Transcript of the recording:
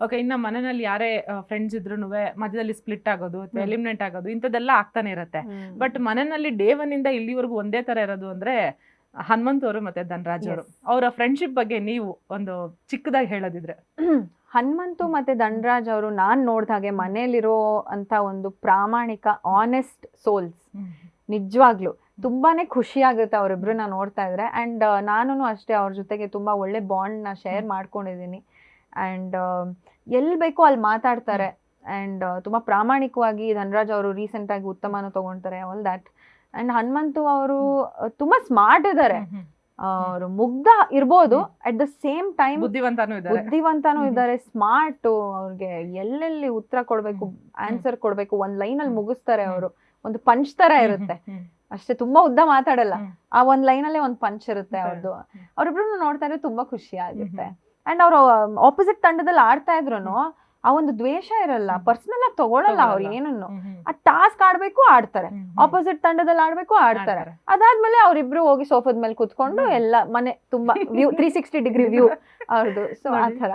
Okay. ಇನ್ನ ಮನೆಯಲ್ಲಿ ಯಾರೇ ಫ್ರೆಂಡ್ಸ್ ಇದ್ರೂನುವೆ ಮಧ್ಯದಲ್ಲಿ ಸ್ಪ್ಲಿಟ್ ಆಗೋದು ಅಥವಾ ಎಲಿಮಿನೇಟ್ ಆಗೋದು ಇಂಥದ್ದೆಲ್ಲ ಆಗ್ತಾನೆ ಇರುತ್ತೆ. ಬಟ್ ಮನೆಯಲ್ಲಿ ಡೇ ಒನ್ ಇಂದ ಇಲ್ಲಿವರೆಗೂ ಒಂದೇ ತರ ಇರೋದು ಅಂದ್ರೆ ಹನುಮಂತ್ ಅವರು ಮತ್ತೆ ಧನರಾಜ್ ಅವರು. ಅವರ ಫ್ರೆಂಡ್ಶಿಪ್ ಬಗ್ಗೆ ನೀವು ಒಂದು ಚಿಕ್ಕದಾಗಿ ಹೇಳೋದಿದ್ರೆ. ಹನುಮಂತು ಮತ್ತೆ ಧನರಾಜ್ ಅವರು ನಾನ್ ನೋಡ್ದ ಹಾಗೆ ಮನೇಲಿರೋ ಅಂತ ಒಂದು ಪ್ರಾಮಾಣಿಕ ಆನೆಸ್ಟ್ ಸೋಲ್ಸ್. ನಿಜವಾಗ್ಲು ತುಂಬಾನೇ ಖುಷಿ ಆಗುತ್ತೆ ಅವ್ರಿಬ್ರನ್ನ ನೋಡ್ತಾ ಇದ್ರೆ. ಅಂಡ್ ನಾನು ಅಷ್ಟೇ ಅವ್ರ ಜೊತೆಗೆ ತುಂಬಾ ಒಳ್ಳೆ ಬಾಂಡ್ ನ ಶೇರ್ ಮಾಡ್ಕೊಂಡಿದೀನಿ. ಅಂಡ್ ಎಲ್ಲಿ ಬೇಕೋ ಅಲ್ಲಿ ಮಾತಾಡ್ತಾರೆ. ಅಂಡ್ ತುಂಬಾ ಪ್ರಾಮಾಣಿಕವಾಗಿ ಧನರಾಜ್ ಅವರು ರೀಸೆಂಟ್ ಆಗಿ ಉತ್ತಮನ ತಗೊಂತಾರೆ, ಆಲ್ ದಟ್. ಅಂಡ್ ಹನುಮಂತು ಅವರು ತುಂಬಾ ಸ್ಮಾರ್ಟ್ ಇದಾರೆ. ಅವರು ಮುಗ್ಧ ಇರ್ಬೋದು, ಅಟ್ ದ ಸೇಮ್ ಟೈಮ್ ಬುದ್ಧಿವಂತನೂ ಇದ್ದಾರೆ, ಸ್ಮಾರ್ಟ್. ಅವ್ರಿಗೆ ಎಲ್ಲೆಲ್ಲಿ ಉತ್ತರ ಕೊಡ್ಬೇಕು, ಆನ್ಸರ್ ಕೊಡ್ಬೇಕು, ಒಂದ್ ಲೈನ್ ಅಲ್ಲಿ ಮುಗಿಸ್ತಾರೆ. ಅವರು ಒಂದು ಪಂಚ್ ತರ ಇರುತ್ತೆ ಅಷ್ಟೇ, ತುಂಬಾ ಉದ್ದ ಮಾತಾಡಲ್ಲ. ಆ ಒಂದ್ ಲೈನ್ ಅಲ್ಲೇ ಒಂದ್ ಪಂಚ್ ಇರುತ್ತೆ ಅವ್ರದ್ದು. ಅವ್ರಿಬ್ರು ನೋಡ್ತಾ ಇದ್ರೆ ತುಂಬಾ ಖುಷಿ ಆಗುತ್ತೆ. ಅಂಡ್ ಅವ್ರು ಆಪೋಸಿಟ್ ತಂಡದಲ್ಲಿ ಆಡ್ತಾ ಇದ್ರು ಆ ಒಂದು ದ್ವೇಷ ಇರಲ್ಲ, ಪರ್ಸನಲ್ ಆಗಿ ತಗೊಳಲ್ಲ ಅವ್ರು ಏನನ್ನು. ಆ ಟಾಸ್ಕ್ ಆಡ್ಬೇಕು ಆಡ್ತಾರೆ, ಆಪೋಸಿಟ್ ತಂಡದಲ್ಲಿ ಆಡ್ಬೇಕು ಆಡ್ತಾರೆ. ಅದಾದ್ಮೇಲೆ ಅವ್ರಿಬ್ರು ಹೋಗಿ ಸೋಫಾದ ಮೇಲೆ ಕುತ್ಕೊಂಡು ಎಲ್ಲ ಮನೆ ತುಂಬಾ ವ್ಯೂ 360 ಡಿಗ್ರಿ ವ್ಯೂ ಅವ್ರದ್ದು. ಸೊ ಆ ತರ